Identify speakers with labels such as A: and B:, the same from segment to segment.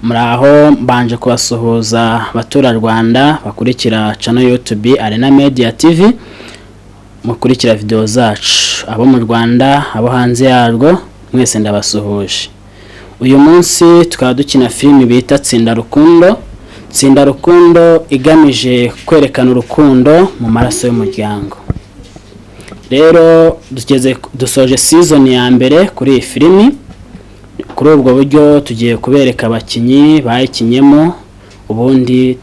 A: muraho mbanje kubasuhuza batura Rwanda bakurikira channel YouTube Arena Media TV mukurikira video zacu abo mu Rwanda abo hanze yarwo mwese ndabasuhuje. Uyu munsi tukaba dukina filimi bita Tsinda Rukundo igamije kwerekana urukundo mu maraso y'umuryango. Rero dusoje season ya mbere kuri iyi filimi. Kuri ubwo buryo tugiye kubereka abakinyi bayikinyemo, ubundi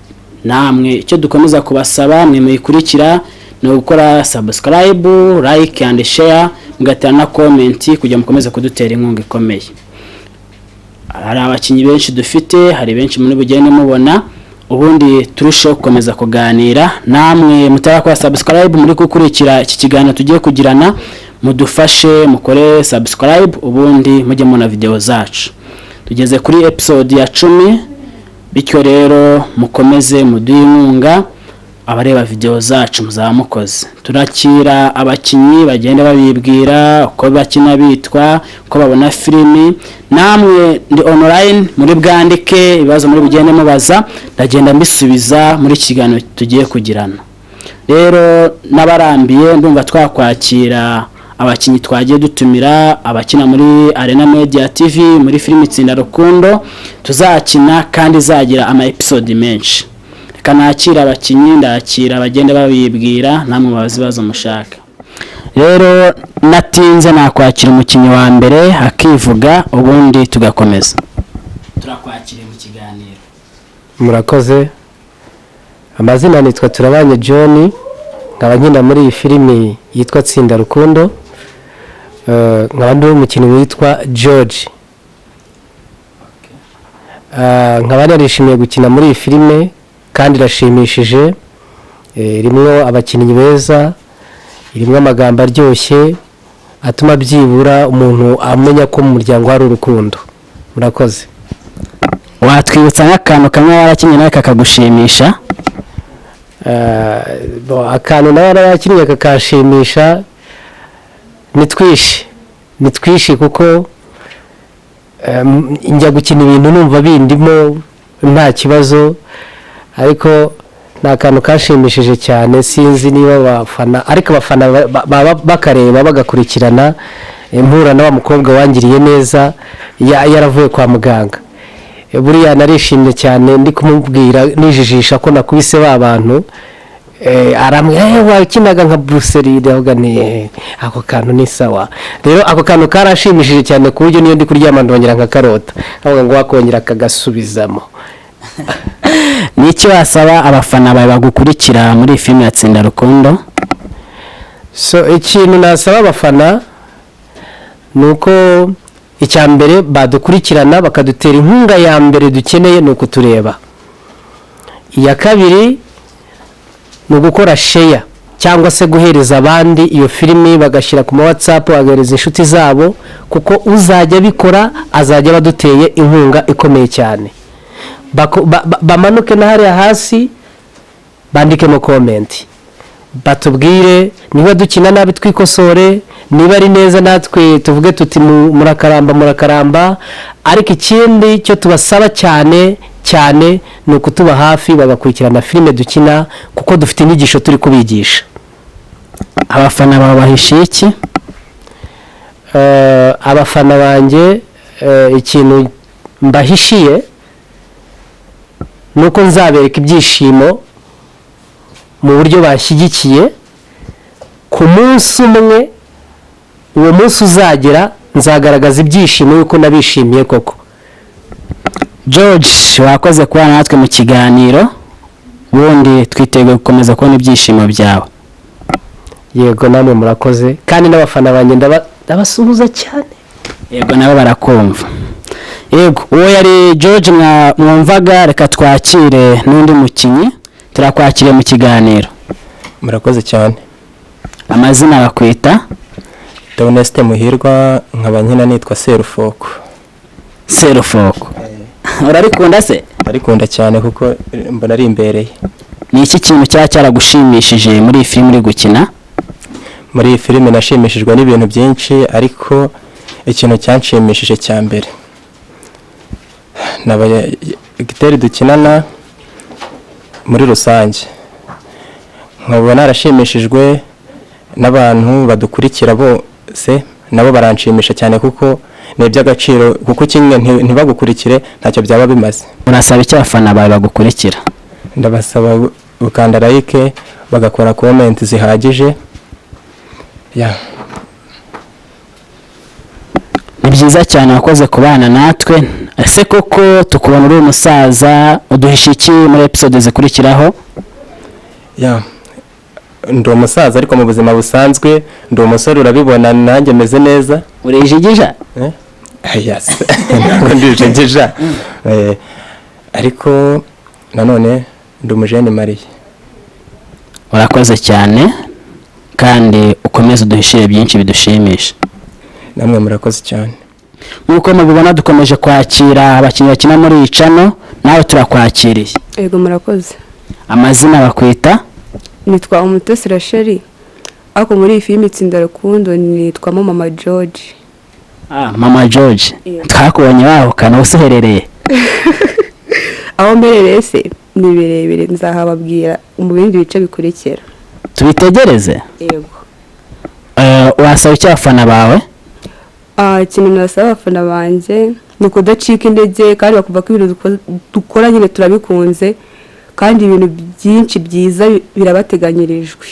A: namwe icyo dukomeza kubasaba mwe muyikurikira no gukora subscribe, like and share, mugatera na comment kugira mukomeze kudutera inkunga ikomeye. Hari abakinyi benshi dufite, hari benshi muri bugende mubona, ubundi turusheho gukomeza kuganira. Namwe mutarakora subscribe muri gukurikira iki kiganiro tugiye kugirana, mudufashe mukore subscribe ubundi mujye mubona video zacu. Tugeze kuri episode ya 10, bityo rero mukomeze muduhe inkunga abareba video zacu muzamukoze. Turakira abakinyi bagenda babibwira uko bakina bitwa, uko babona filimi. Namwe ndi online muri bwandike ibibazo muri bugende mubaza, ndagenda mbisubiza muri kiganiro tugiye kugirana. Rero nabarambiye ndumva twakwakira abakinyi twagiye dutumira abakina muri Arena Media TV muri filimi Tsinda Rukundo. Tuzakina kandi zagira ama episode menshi. Reka nakira abakinyi, ndakira bagenda babibwira namwe mubaza ibibazo mushaka. Rero natinze nakwakira umukinyi wa mbere akivuga ubundi tugakomeza. Turakwakira mu kiganiro.
B: Murakoze. Amazina nitwa Turabanye John, nkaba nkina muri iyi filimi yitwa Tsinda Rukundo. Nkaba ndi umukinyi witwa George. Nkaba narishimiye gukina muri iyi filime kandi irashimishije. Rimwe abakinyi beza, irimo amagambo aryoshye atuma byibura umuntu amenya ko mu muryango hari urukundo. Murakoze.
A: Watwibutsa n'akantu kamwe warakinye nawe kakagushimisha?
B: Akantu nawe warakinye kakashimisha ni twishi kuko njya gukina ibintu numva bindimo nta kibazo, ariko nakantu kashimishije cyane. Sinzi niba bafana, ariko abafana bakareba bagakurikirana impura na wa mukobwa wangiriye neza yaravuye kwa muganga. Buriya narishimye cyane ndi kumubwira nijijisha ko nakubise ba bantu. Aramwe wakinaga nka Bruce Lee, ndavuga ni ako kantu ni sawa. Rero ako kantu karashimishije cyane ku buryo niyo ndi kuryama ndongera nka karota, avuga ngo wakongera kagasubizamo.
A: Niki wasaba abafana bawe bagukurikira muri filime ya Tsinda Rukundo?
B: So ikintu nasaba abafana nuko icyambere badukurikirana bakadutera inkunga ya mbere dukeneye nuko tureba. Iya kabiri no gukora share cyangwa se guhereza abandi iyo filimi bagashyira ku WhatsApp bagereza inshuti zabo, kuko uzajya bikora azajya baduteye inkunga ikomeye cyane. Bamanuke na hariya hasi bandike mu comment batubwire niba dukina nabi twikosore, niba ari neza natwe tuvuge tuti murakaramba. Ariko ikindi cyo tubasaba cyane ni ukutuba hafi bagakurikirana filime dukina, kuko dufite inyigisho turi kubigisha.
A: Abafana baba bahishiye iki?
B: Abafana banjye ikintu mbahishiye nuko nzabereka ibyishimo mu buryo bashyigikiye. Ku munsi umwe, uwo munsi uzagera, nzagaragaza ibyishimo yuko nabishimiye koko.
A: George, wakoze kuba natwe mu kiganiro, ubundi twiteguye gukomeza kubona ibyishimo byawe.
B: Yego namwe murakoze, kandi n'abafana banjye ndabasuhuza cyane.
A: Yego nabo barakumva. Yego, uwo yari George mwumvaga. Reka twakire n'undi mukinyi, turakwakire mu kiganiro.
C: Murakoze cyane.
A: Amazina bakwita?
C: Doneste Muhirwa, nkaba nkina nitwa Serufoko.
A: Serufoko. Urarikunda se?
C: Arikunda cyane kuko mbona ari imbereye.
A: Ni iki kintu cyaragushimishije muri iyi filime uri gukina?
C: Muri iyi filime nashimishijwe n'ibintu byinshi, ariko ikintu cyanshimishije cya mbere n'abagiteri dukinana muri rusange nkaba narashimishijwe n'abantu badukurikira bose nabo baranshimisha cyane kuko ni iby'agaciro kuko kimwe ntibagukurikire ntacyo byaba bimaze.
A: Urasaba icyo abafana bawe bagukurikira?
C: Ndabasaba gukanda like bagakora comment zihagije.
A: Ni byiza cyane wakoze kubana natwe. Ese koko tukubona uri umusaza, uduhisha iki muri episode zikurikiraho?
C: Ndi umusaza ariko mu buzima busanzwe ndi umusore, urabibona nanjye meze neza.
A: Urijigija?
C: Yes. Ntabwo ndijigija. Ariko nanone ndi umujene Marie.
A: Urakoze cyane kandi ukomeze uduhishire byinshi bidushimisha.
C: Namwe murakoze cyane.
A: Nkuko mubibona dukomeje kwakira abakinnyi bakina muri iyi channel, nawe turakwakiriye.
D: Yego murakoze.
A: Amazina bakwita?
D: Nitwa Umutesi Rachel. Ako muri iyi filimi Itsinda Rukundo nitwa Mama George.
A: Mama George. Twakubonye waho kana useherereye.
D: Aho mberereye se ni birebire nzahababwira mu bindi bice bikurikira.
A: Tubitegereze?
D: Yego.
A: Wasaba icyo abafana bawe?
D: Ikintu nasaba abafana banjye ni kudacika intege kandi bakumva ko ibintu dukora nyine turabikunze kandi ibintu byinshi byiza birabateganyirijwe.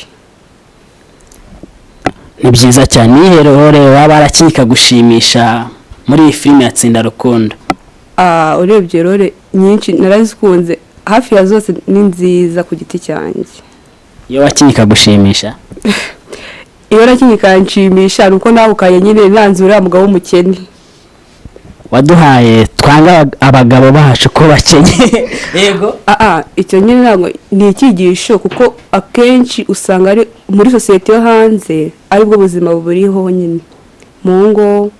A: Ni byiza cyane. Iherore waba arakinika gushimisha muri iyi filime Yatsinda Rukundo?
D: Urebye rore nyinshi narazikunze, hafi ya zose ni nziza ku giti cyanjye.
A: Iyo wakinika gushimisha?
D: Iyo nakinika nshimisha nuko nawe ukaye nyine nanzura mugabo w'umukene.
A: Waduhaye twanga abagabo bacu ko bakenye. Yego.
D: Icyo nyine ntabwo ni ikigisho kuko akenshi usanga ari muri society yo hanze aribwo buzima buriho nyine mu ngo,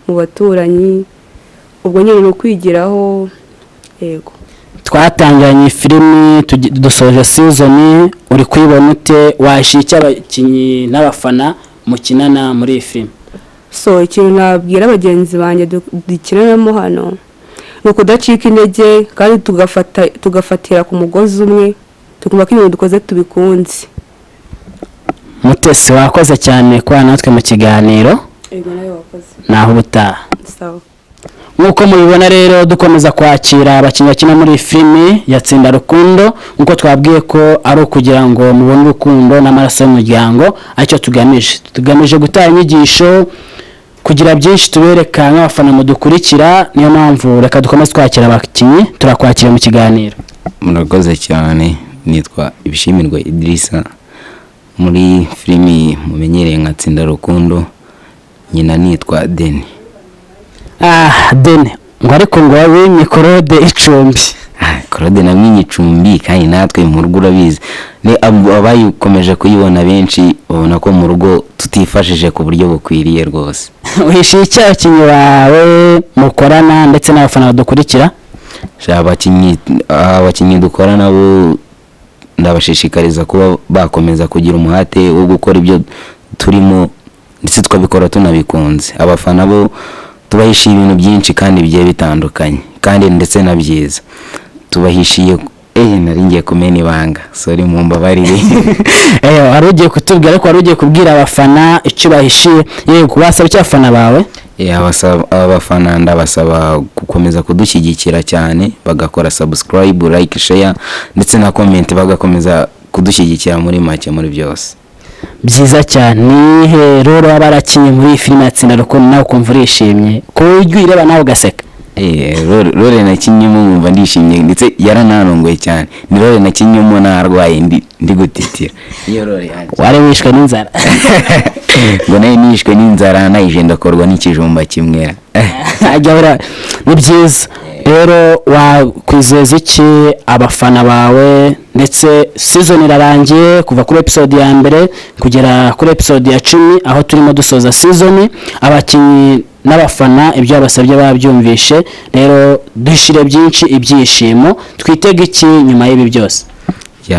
D: mu baturanyi, ubwo nyine no kwigiraho. Yego.
A: Twatangiranye filimi dusoje season, uri kwibona ute? Washiki abakinnyi n'abafana mukinana muri iyi filimi?
D: Ikintu nabwira abagenzi banjye dukinanamo hano ni ukudacika intege kandi tugafatira ku mugozi umwe, tukumva ko ibintu dukoze tubikunze.
A: Mutesi wakoze cyane kwa natwe mu kiganiro.
D: Yego nawe wakoze.
A: Naho ubutaha.
D: Sawa.
A: Nkuko mubibona rero dukomeza kwakira abakinnyi bakina muri filimi Yatsinda Rukundo, nkuko twabwiye ko ari ukugira ngo mubone urukundo n'amaraso y'umuryango. Aricyo tugamije gutanga inyigisho, kugira byinshi tubereka nk'abafana mudukurikira. Niyo mpamvu reka dukomeze twakira abakinnyi, turakwakira mu kiganiro.
E: Murakoze cyane. Nitwa Ibishimirwa Idrissa, muri filimi mumenyereye nka Yatsinda Rukundo. Nyina nitwa Deni.
A: Deni ngo ariko ngo wabimye Claude icumbi.
E: Claude namwe icumbi kandi natwe mu rugo urabizi. Ni abayikomeje kuyibona benshi babona ko mu rugo tutifashije ku buryo bukwiriye rwose.
A: Uhishiye icyo abakinnyi bawe mukorana ndetse n'abafana badukurikira?
E: Abakinnyi dukora nabo ndabashishikariza kuba bakomeza kugira umuhate wo gukora ibyo turimo ndetse twabikora tunabikunze. Abafana bo tubahishiye ibintu byinshi kandi bigiye bitandukanye kandi ndetse na byiza. Tubahishiye nari ngiye kumena ibanga, sorry mumbabarire.
A: Wari ugiye kutubwira ariko wari ugiye kubwira abafana icyo bahishiye. Yego, wasaba icyo abafana bawe?
E: Abafana ndabasaba gukomeza kudushyigikira cyane, bagakora subscribe, like, share ndetse na comment, bagakomeza kudushyigikira muri make muri byose.
A: Byiza cyane. Rero abarakinye muri filime Yatsinda Rukundo nawe ukumva urishimye ko ujye ureba nawe ugaseka?
E: Rore nakinyemo numva ndishimye ndetse yarananongoye cyane. Ni rore nakinyemo narwaye ndi gutitira. Iyo rore yanjye.
A: Wari wishwe n'inzara?
E: Ngo nayo nishwe n'inzara nayije ndakorwa n'ikijumba kimwera.
A: Ni byiza. Rero wakwizeza iki abafana bawe? Ndetse season irarangiye kuva kuri episode ya mbere kugera kuri episode ya 10 aho turimo dusoza season. Abakinnyi n'abafana ibyo abasabye babyumvishe, rero dushire byinshi ibyishimo. Twitege iki nyuma y'ibi byose?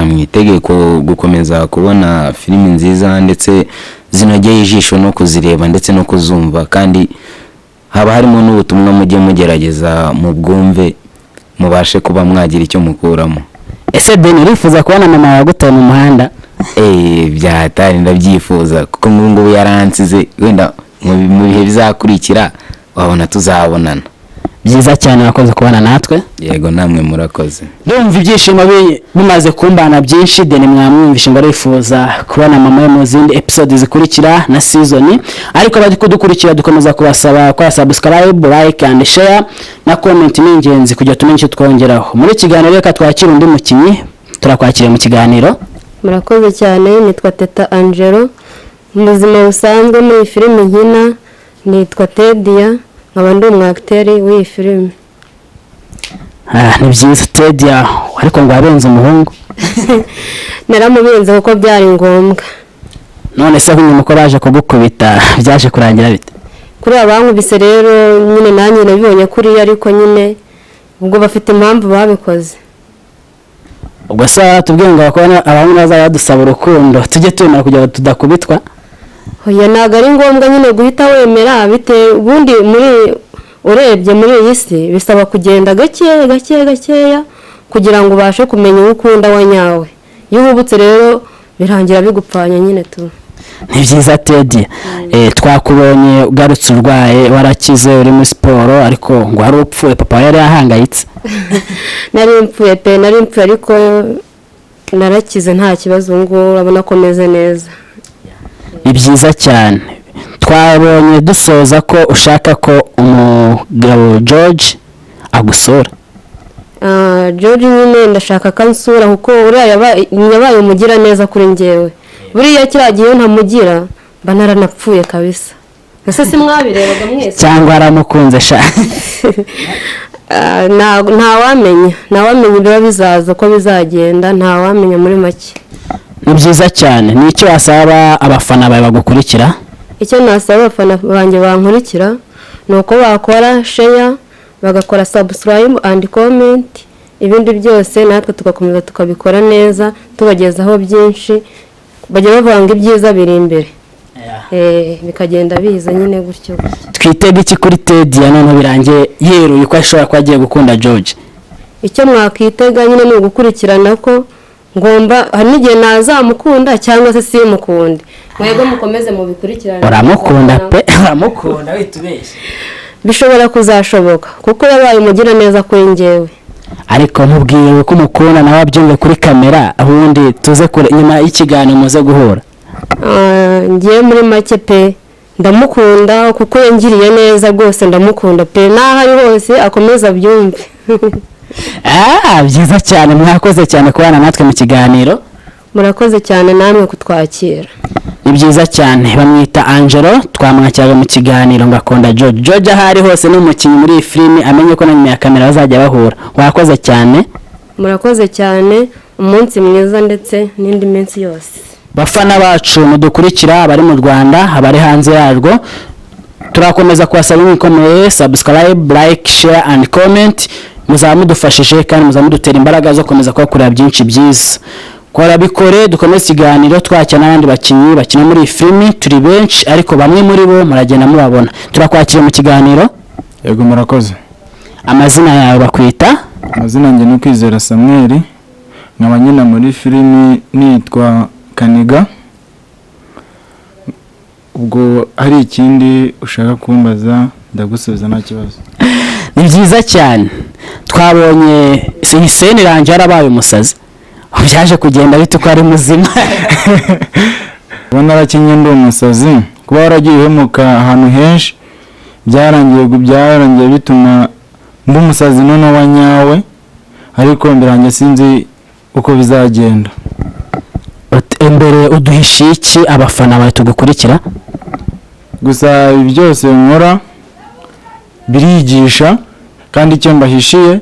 E: Mwitege ko gukomeza kubona filimi nziza ndetse zinogeye ijisho no kuzireba ndetse no kuzumva, kandi haba harimo n'ubutumwa mujye mugerageza mu bwumve mubashe kuba mwagira icyo mukuramo.
A: ese Deni urifuza kubona mama wawe agutaye mu muhanda?
E: Byahatari ndabyifuza kuko ngubu yaransize, wenda mu bihe bizakurikira wabona tuzabonana.
A: Byiza cyane wakoze kubana natwe.
E: Yego namwe murakoze.
A: Ndumva ibyishimo bimaze kumbana byinshi. Deni mwamwumvishe ngo arifuza kubona mama we mu zindi episode zikurikira na season, ariko bari kudukurikira dukomeza kubasaba kwa subscribe, like and share na comment ni ingenzi kugira tumenye icyo twongeraho. Muri kiganiro reka twakira undi mukinyi, turakwakiriye mu kiganiro.
F: Murakoze cyane, nitwa Teta Angelo. Mu buzima busanzwe muri filime nkina nitwa Tedia, nkaba ndi umwakiteri w'iyi filime.
A: Ni byiza Tedia, ariko ngo wabenze umuhungu.
F: Naramubenze kuko byari ngombwa.
A: None se nk'umuntu ko baje kugukubita byaje kurangira bite?
F: Kuri abankubise rero nyine nanjye nabibonye kuri, ariko nyine ubwo bafite impamvu babikoze.
A: Ubwo se tubwiye ngo bakora abantu bazaba badusaba urukundo tujye twemera kugira ngo tudakubitwa?
F: Oya, ntabwo ari ngombwa nyine guhita wemera, bite ubundi urebye muri iyi si bisaba kugenda gakeya kugira ngo ubashe kumenya uwo ukunda wa nyawe. Iyo uhubutse rero birangira bigupfanya nyine tu.
A: Ni byiza Teddy. Twakubonye ugarutse urwaye, warakize, uri muri siporo, ariko ngo hari upfuye, papa yari yahangayitse.
F: Nari mpfuye ariko narakize nta kibazo, ngo urabona ko meze neza.
A: Ni byiza cyane. Twabonye dusoza ko ushaka ko umugabo George agusura.
F: George nyine ndashaka kansura kuko uriya yabaye umugira neza kuri njyewe. Buriya kiragiye ntamugira mba naranapfuye kabisa. Ese simwabirebaga mwese?
A: Cyangwa aramukunze sha.
F: Ntawamenya biba bizaza ko bizagenda, ntawamenya muri make.
A: Ni byiza cyane. Ni icyo wasaba abafana bawe bagukurikira?
F: Icyo nasaba abafana banjye bankurikira nuko bakora share, bagakora subscribe and comment, ibindi byose natwe tugakomeza tukabikora neza, tubagezaho byinshi, bajye bavanga ibyiza biri imbere. Bikagenda biza nyine gutyo.
A: Twitege iki kuri Teddy none birangiye yeruye ko ashobora kwa agiye gukunda George?
F: Icyo mwakitega nyine ni ugukurikirana ko ngomba hari n'igihe nazamukunda cyangwa se simukunde. Mwego mukomeze mu bikurikirana.
A: Uramukunda pe, uramukunda witubeshye.
F: Bishobora kuzashoboka kuko yabaye umugira neza kuri njyewe.
A: Ariko mubwiye ko umukunda nawe abyumve kuri kamera, ahundi tuze kure nyuma y'ikiganiro muze guhura.
F: Ngiye muri make pe ndamukunda kuko yangiriye neza rwose, ndamukunda pe, naho ari hose akomeza byumve.
A: Byiza cyane, mwakoze cyane kubana natwe mu kiganiro.
F: Murakoze cyane namwe kutwakira.
A: Ni byiza cyane. Bamwita Angelo, twamwakiraga mu kiganiro ngakunda George. George ahari hose n'umukinnyi muri iyi filime, amenye ko na nyuma ya kamera bazajya bahura. Wakoze cyane.
F: Murakoze cyane, umunsi mwiza ndetse n'indi minsi yose.
A: Bafana bacu mudukurikira, abari mu Rwanda, abari hanze yarwo, turakomeza kubasaba mwikomeye subscribe, like, share and comment. Muzamudufashije kandi muzamudutera imbaraga zo komeza kubakorera byinshi byiza. Kora bikore dukomeze ikiganiro twakira n'abandi bakinyi bakina muri iyi filime, turi benshi ariko bamwe muri bo muragenda mubabona. Turakwakira mu kiganiro.
G: Yego murakoze.
A: Amazina yawe bakwita?
G: Amazina nge ni Kwizera Samuel, nkaba nyina muri filime nitwa Kaniga. Ubwo hari ikindi ushaka kumbaza ndagusubiza nta kibazo.
A: Ni byiza cyane. Twabonye Hussein Range yarabaye umusazi. Byaje kugenda bite ko ari muzima?
G: Ubona arakinye ndi umusazi, kuba waragiye hemuka ahantu henshi byarangiye bituma mba umusazi none wa nyawe, ariko mbirangiye sinzi uko bizagenda.
A: Imbere uduhishiye iki abafana bawe tugukurikira?
G: Gusa ibi byose nkora birigisha, kandi icyo mbahishiye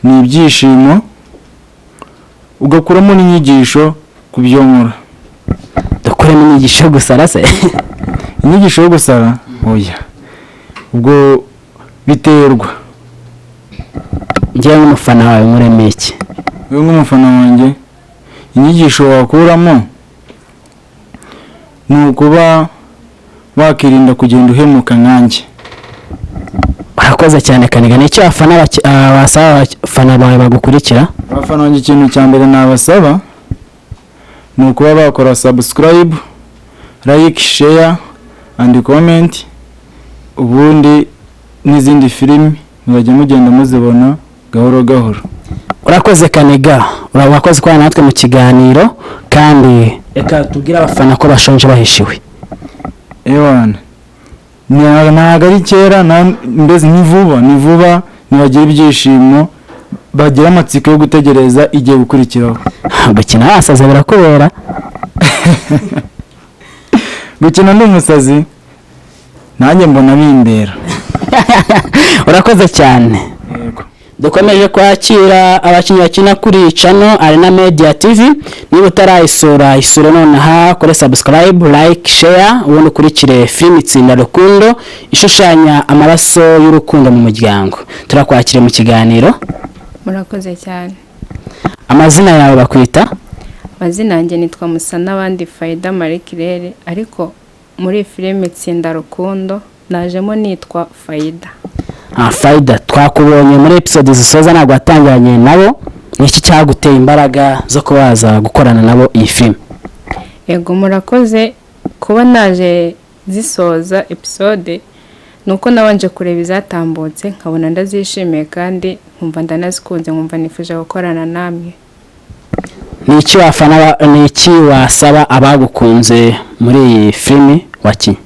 G: ni ibyishimo, ugakuramo n'inyigisho ku byo nkora.
A: Dukuremo inyigisho yo gusara se?
G: Inyigisho yo gusara? Oya, ubwo biterwa.
A: Ngewe nk'umufana wawe muremeye iki?
G: Wewe nk'umufana wanjye inyigisho wakuramo ni ukuba wakirinda kugenda uhemuka nkanjye.
A: urakoze cyane Kaniga. Ni icyo wasaba abafana bawe bagukurikira?
G: abafana banjye ikintu cya mbere nabasaba ni ukuba bakora subscribe, like, share and comment, ubundi n'izindi filimi muzajya mugenda muzibona gahoro gahoro.
A: Urakoze Kaniga, urakoze kubana natwe mu kiganiro, kandi reka tubwire abafana ko bashonje bahishiwe.
G: Ewana ntabwo ari kera, mbese ni vuba ntibagira ibyishimo, bagira amatsiko yo gutegereza igihe gukurikiraho.
A: Gukina wasaze birakubera.
G: Gukina ndi umusazi nanjye mbona bimbera.
A: Urakoze cyane.
G: Yego.
A: Dukomeje kwakira abakinnyi bakina kuri Channel Arena Media TV. Niba utarayisura isura nonaha, kore subscribe, like, share, ubundi ukurikire film Itsinda Rukundo ishushanya amaraso y'urukundo mu muryango. Turakwakira mu kiganiro.
H: Murakoze cyane.
A: Amazina yawe bakwita?
H: Amazina yanjye nitwa Musa n'abandi Faida Marie Claire, ariko muri filime Itsinda Rukundo najemo nitwa Faida.
A: Faida, twakubonye muri episode zisoza ntabwo watangiranye nabo, niki cyaguteye imbaraga zo kubaza gukorana nabo iyi film?
H: Yego murakoze kuba naje zisoza episode, nuko nabanje kureba izatambutse nkabona ndazishimiye kandi nkumva ndanazikunze, nkumva nifuje gukorana namwe.
A: Niki wasaba abagukunze muri iyi film waki?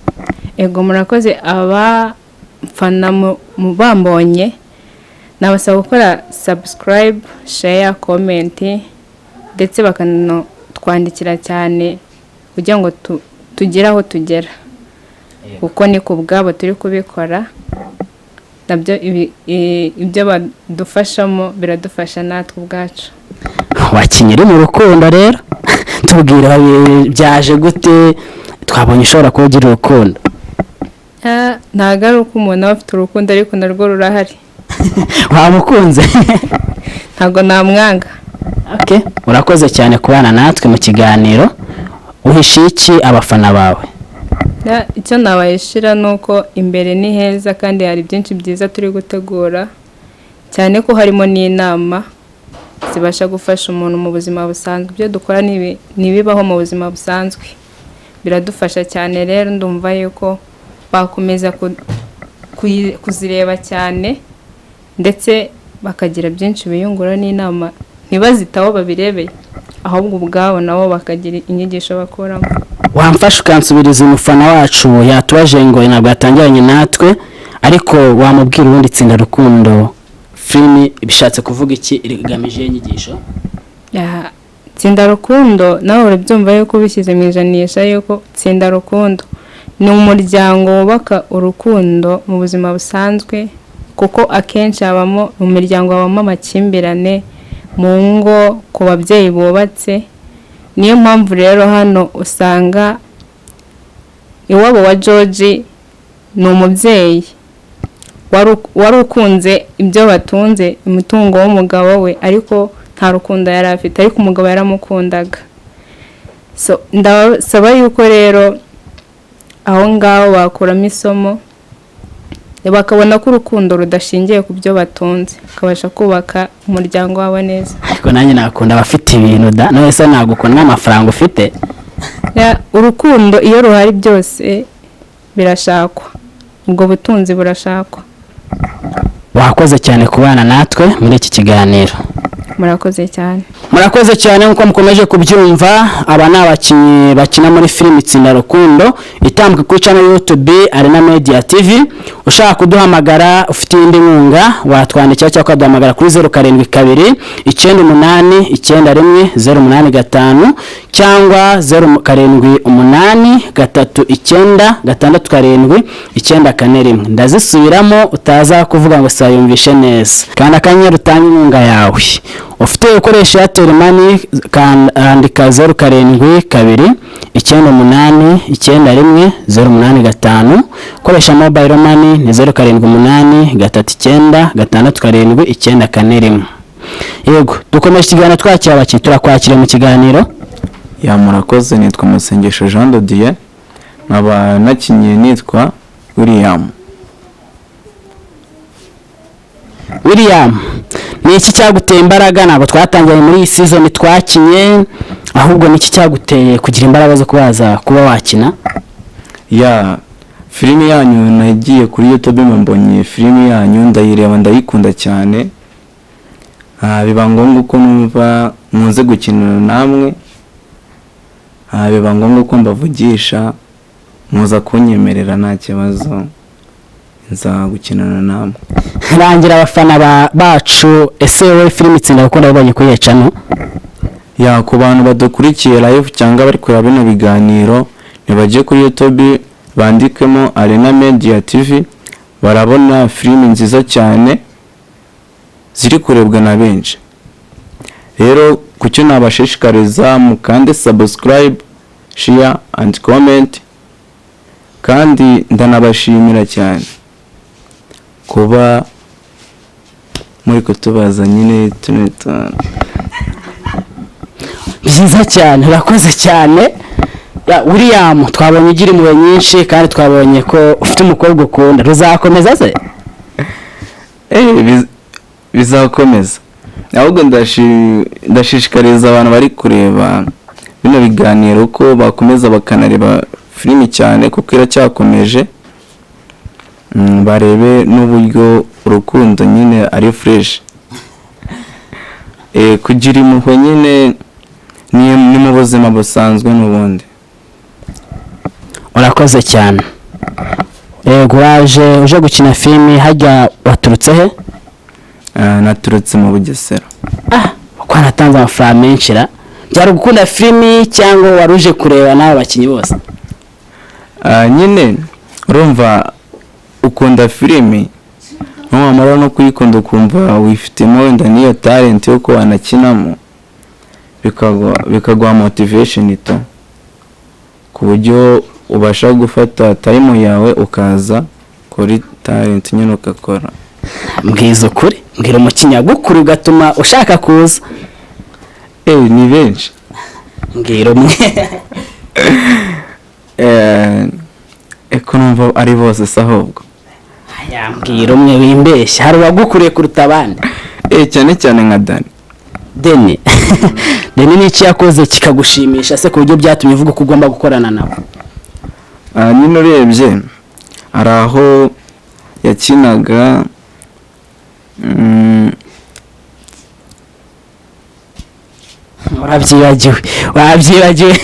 H: Yego murakoze abafana mu bambonye, nabasaba gukora subscribe, share, comment ndetse bakanatwandikira cyane kugira ngo tugere aho tugera, kuko ni ku bwabo turi kubikora, nabyo ibyo badufashamo biradufasha natwe ubwacu.
A: Wakinyiri mu rukundo rero? Tubwira byaje gute twabonye ushobora kugira urukundo?
H: Ntabwo ari uko umuntu aba afite urukundo ariko narwo rurahari.
A: Wamukunze?
H: Ntabwo namwanga.
A: Okay, urakoze cyane kubana natwe mu kiganiro. Uhishiye iki abafana bawe?
H: Icyo nabahishira nuko imbere ni heza kandi hari byinshi byiza turi gutegura, cyane ko harimo n'inama zibasha gufasha umuntu mu buzima busanzwe. Ibyo dukora nibibaho mu buzima busanzwe, biradufasha cyane. Rero ndumva yuko bakomeza kuzireba cyane ndetse bakagira byinshi biyungura n'inama, ntibazitaho babirebeye, ahubwo ubwabo nabo bakagira inyigisho bakuramo.
A: Wamfasha ukansubiriza umufana wacu yatubaje ngo ntabwo yatangiranye natwe, ariko wamubwira ubundi Itsinda Rukundo film bishatse kuvuga iki, igamije inyigisho?
H: Itsinda Rukundo nawe urabyumva yuko bishyize mu ijanisha yuko Itsinda Rukundo ni umuryango wubaka urukundo mu buzima busanzwe, kuko akenshi habamo mu miryango habamo amakimbirane mu ngo ku babyeyi bubatse. Niyo mpamvu rero hano usanga iwabo wa George ni umubyeyi wari ukunze ibyo batunze, umutungo w'umugabo we, ariko nta rukundo yari afite, ariko umugabo yaramukundaga. Ndasaba yuko rero aho ngaho bakuramo isomo, bakabona ko urukundo rudashingiye ku byo batunze, bakabasha kubaka umuryango wabo neza.
A: Ariko nanjye nakunda abafite ibintu da, none se nagukunda n'amafaranga ufite?
H: Urukundo iyo ruhari byose birashakwa, ubwo butunzi burashakwa.
A: Wakoze cyane kubana natwe muri iki kiganiro.
H: Murakoze cyane.
A: Murakoze cyane nkuko mukomeje kubyumva, aba ni abakinnyi bakina muri film Itsinda Rukundo itambuka kuri channel YouTube Arena Media TV. Ushaka kuduhamagara ufite indi nkunga watwandikira cyangwa kuduhamagara kuri 072 98 91 085 cyangwa 078 39 6 9 ndazisubiramo utaza kuvuga ngo sayumvishe neza. Kandi akanyenyeri utanga inkunga yawe. Ufite ukoresha Airtel Money andika 072 98 91 085. Koresha Mobile Money ni 078 39 6 9 Yego, dukomeje ikiganiro twakira abaki, turakwakira mu kiganiro.
G: Murakoze, nitwa Musengesho Jean de Dieu, nkaba nakinye nitwa William.
A: William, ni iki cyaguteye imbaraga? Ntabwo twatangiranye muri iyi season twakinye, ahubwo ni iki cyaguteye kugira imbaraga zo kuba wakina?
G: ya filime yanyu nagiye kuri YouTube mbonye filime yanyu ndayireba ndayikunda cyane. Biba ngombwa ko numva muze gukinana namwe, biba ngombwa ko mbavugisha muza kunyemerera nta kibazo nza gukinana namwe.
A: Rangira abafana bacu, ese wowe filime Itsinda Rukundo wabonye kuri channel?
G: Ya ku bantu badukurikiye live cyangwa bari kureba bino biganiro nibagiye kuri YouTube bandikemo Arena Media TV, barabona filime nziza cyane ziri kurebwa na benshi. Rero kucyo nabashishikariza mukande subscribe, share and comment, kandi ndanabashimira cyane kuba muri kutubaza nyine tuneta.
A: Byiza cyane, urakoze cyane. Ya William, twabonye ugira impuhwe nyinshi kandi twabonye ko ufite umukobwa ukunda. Ruzakomeza se?
G: Bizakomeza. Ahubwo ndashishikariza abantu bari kureba bino biganiro ko bakomeza bakanareba filimi cyane kuko iracyakomeje. Barebe n'uburyo urukundo nyine ari fresh. Kugira impuhwe nyine ni mu buzima busanzwe n'ubundi.
A: Urakoze cyane. Uje gukina filimi, hajya waturutse he?
G: Naturutse mu Bugesera.
A: Uko natanze amafaranga menshi ra? Byari gukunda filimi cyangwa waruje kureba nawe bakinyi bose?
G: Nyine urumva ukunda filimi, wamara no kuyikunda ukumva wifitemo wenda niyo talent yo ko wanakinamo, bikagwa motivation ito ku buryo ubasha gufata time yawe ukaza kuri talent nyine ukakora.
A: Mbwiza ukuri, mbwira umukinya gukuri ugatuma ushaka kuza.
G: Ni benshi.
A: Mbwira umwe.
G: Eko numva ari bose sahubwo.
A: Mbwira umwe wimbeshya, hari wagukuriye kuruta abandi.
G: Cyane cyane nka Dani.
A: Dani ni iki yakoze kikagushimisha se ku buryo byatumye uvuga ko ugomba gukorana nawe?
G: Nyine urebye ari aho yakinaga wabyibagiwe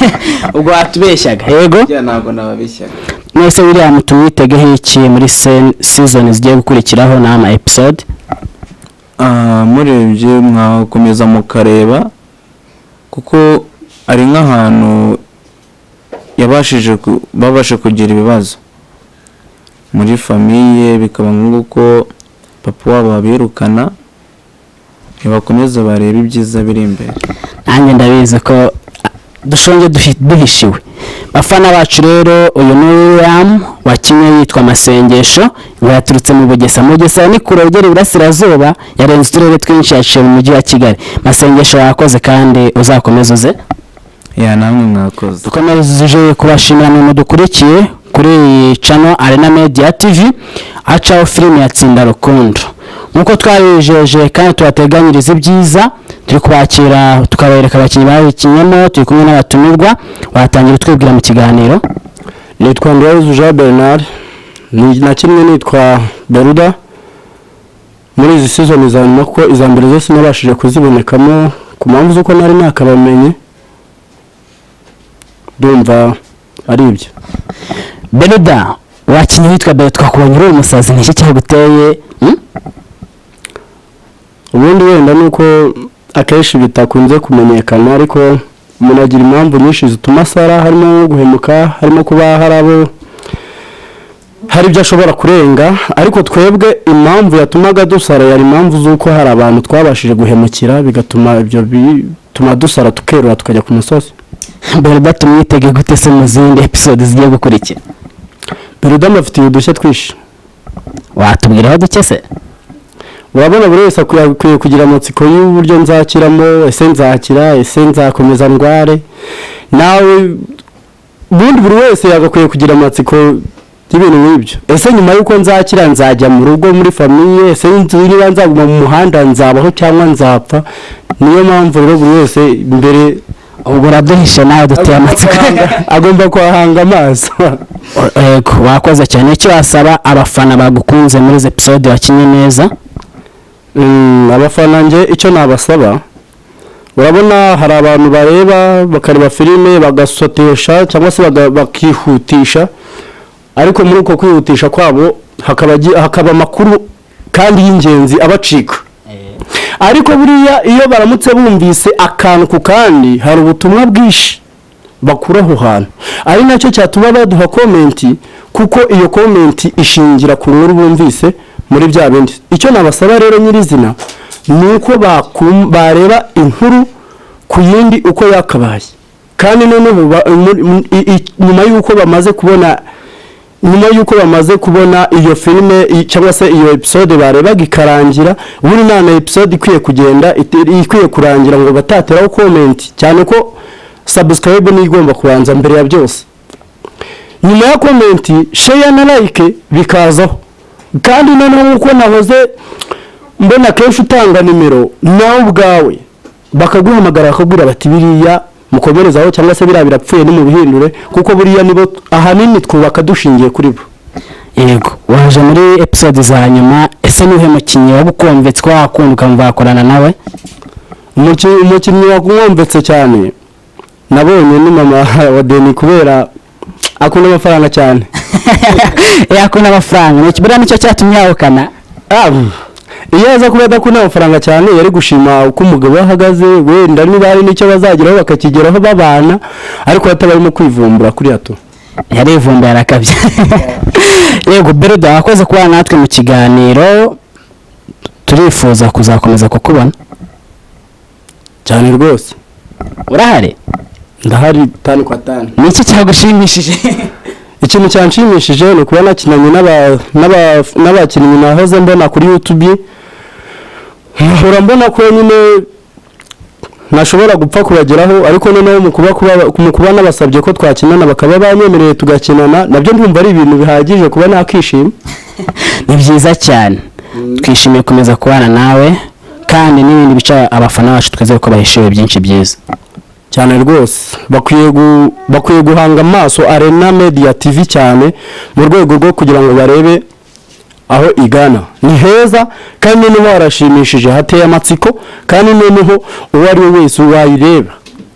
G: ubwo watubeshyaga. Yego ntabwo nababeshyaga.
A: Nese William, tumwitegeho iki muri season zigiye gukurikiraho n'ama episode?
G: Murebye mwakomeza mukareba kuko ari nk'ahantu babashe kugira ibibazo muri famiye, bikaba ngombwa ko papa wabo babirukana, ntibakomeza bareba ibyiza biri imbere.
A: Nanjye ndabizi ko dushonje duhishiwe. Bafana bacu rero, uyu ni William wakinye yitwa Masengesho, ngo yaturutse mu Bugesera ni kure ugera iburasirazuba, yarenze uturere twinshi yaciye mu mujyi wa Kigali. Masengesho yakoze kandi uzakomeza uze.
G: Namwe mwakoze.
A: Dukomeje kubashimira mu dukurikiye kuri channel Arena Media TV, acaho filime ya Itsinda Rukundo. Nkuko twabijeje kandi tubateganyiriza ibyiza, turi kubakira tukabereka abakinnyi babikinyemo, turi kumwe n'abatumirwa. Watangira twibwira mu kiganiro.
B: Nitwa Ndwayezu Jean Bernard, nakinnye nitwa Beruda muri izi season za nyuma ko iza mbere zose nabashije kuzibonekamo ku mpamvu z'uko nari nakabamenye, ndumva ari ibyo.
A: Beruda, wakinnye witwa Beruda, twakubonye uri umusazi, n'iki cyaguteye?
B: Ubundi wenda nuko akenshi bitakunze kumenyekana, ariko umuntu agira impamvu nyinshi zituma asara, harimo guhemuka, harimo kuba hari ibyo ashobora kurenga. Ariko twebwe impamvu yatumaga dusara yari impamvu z'uko hari abantu twabashije guhemukira, bigatuma ibyo bituma dusara tukerura tukajya ku musozi.
A: Beruda, tumwitege gute se mu zindi episode zigiye gukurikira?
B: Beruda amafitiye udushya twinshi.
A: Watubwiraho duke se?
B: Urabona buri wese akwiye kugira amatsiko y'uburyo nzakiramo, ese nzakira, ese nzakomeza ndware. Nawe bundi buri wese yagakwiye kugira amatsiko y'ibintu nk'ibyo. Ese nyuma y'uko nzakira nzajya mu rugo muri famiye, ese niba nzaguma mu muhanda nzabaho cyangwa nzapfa? Niyo mpamvu rero buri wese mbere
A: ubwo uraduhishe nawe duteye amatsiko
B: agomba kuhanga amaso.
A: Yego, wakoze cyane. Icyo wasaba abafana bagukunze muri izi episode wakinye neza?
B: Abafana njye icyo nabasaba, urabona hari abantu bareba bakareba filime bagasotesha cyangwa se bakihutisha, ariko muri uko kwihutisha kwabo hakaba amakuru kandi y'ingenzi abacika. Ariko buriya iyo baramutse bumvise akantu ku kandi hari ubutumwa bwinshi bakura aho hantu, ari nacyo cyatuma baduha komenti, kuko iyo komenti ishingira ku nkuru bumvise muri bya bindi. Icyo nabasaba rero nyirizina ni uko bareba inkuru ku yindi uko yakabaye, kandi noneho nyuma y'uko bamaze kubona iyo filime cyangwa se iyo episode barebaga ikarangira, buri nana episode ikwiye kurangira ngo batateraho comment, cyane ko subscribe ni igomba kubanza mbere ya byose. Nyuma ya comment, share na like bikazaho, kandi noneho uko nahoze mbona kenshi utanga nimero nawe ubwawe bakaguhamagara bakagura bati biriya mukomerezaho cyangwa se birapfuye ni mu bihindure, kuko buriya nibo ahanini twubaka dushingiye kuri bo.
A: Yego, waje muri episode za nyuma, ese nihe mukinnyi wabukomvetse ko wakunduka mubakorana nawe?
B: Umukinnyi wakumwomvetse cyane nabonye ni mama wa Deni, kubera akunda amafaranga cyane.
A: Yakunda amafaranga, buriya nicyo cyatumye yahukana.
B: Iyo aza kuba adakunda amafaranga cyane yari gushima uko umugabo ahagaze, wenda niba hari n'icyo bazageraho bakakigeraho babana, ariko batabarimo kwivumbura kuri hato.
A: Yarivumbuye arakabye. Yego Beruda, wakoze kubana natwe mu kiganiro, turifuza kuzakomeza kukubona
B: cyane rwose.
A: Urahari?
B: Ndahari 5 kwa 5.
A: Ni iki cyagushimishije?
B: Ikintu cyanshimishije ni kuba nakinanye n'abakinnyi nahoze mbona kuri YouTube. Nkahora mbona ko nyine ntashobora gupfa kubageraho, ariko noneho mu kuba nabasabye ko twakinana bakaba banyemereye tugakinana, nabyo ndumva ari ibintu bihagije kuba nakishima.
A: Ni byiza cyane. Twishimiye kumeza kubana nawe, kandi n'ibindi bica abafana bacu tweze ko bahishiwe byinshi byiza
B: cyane rwose. Bakwiye guhanga amaso Arena Media TV cyane mu rwego rwo kugira ngo barebe aho igana. Ni heza kandi niho harashimishije, hateye amatsiko, kandi noneho uwo ari we wese wayireba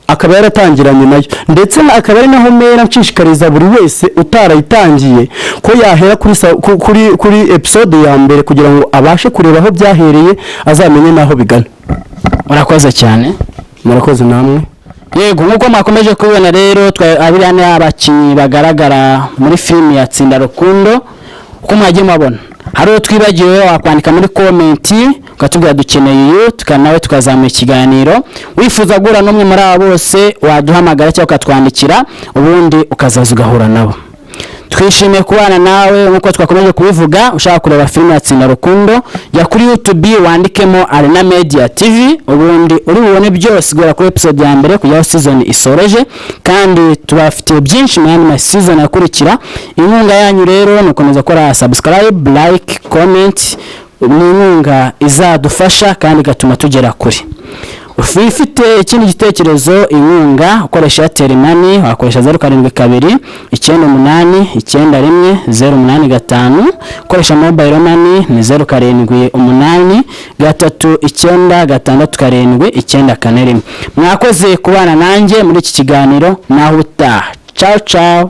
B: akaba yaratangiranye nayo, ndetse akaba ari naho mera nshishikariza buri wese utarayitangiye ko yahera kuri episode ya mbere kugira ngo abashe kureba aho byahereye, azamenye naho bigana.
A: Urakoze cyane.
B: Murakoze namwe.
A: Yego, nkuko mwakomeje kubibona rero, abiriya ni abakinnyi bagaragara muri filime ya Tsinda Rukundo. Uko mwagiye mubona, hari uwo twibagiwe wakwandika muri komenti ukatubwira dukeneye iyo tukanawe tukazamura ikiganiro. Wifuza guhura n'umwe muri abo bose waduhamagara cyangwa ukatwandikira, ubundi ukazaza ugahura nabo. Twishimiye kubana nawe nkuko twakomeje kubivuga. Ushaka kureba filime ya Tsinda Rukundo, jya kuri YouTube wandikemo Arena Media TV, ubundi uri bubone byose guhera kuri episode ya mbere kujya season isoreje, kandi tubafitiye byinshi mu yandi season akurikira. Inkunga yanyu rero ni ukomeza gukora subscribe, like, comment. Ni inkunga izadufasha kandi gatuma tugera kuri. Ufite ikindi gitekerezo, inkunga ukoresha Airtel Money wakoresha 0722 98 91 085, ukoresha Mobile Money ni 0788 3967 94. Mwakoze kubana nanjye muri iki kiganiro, naho utaha. Ciao ciao.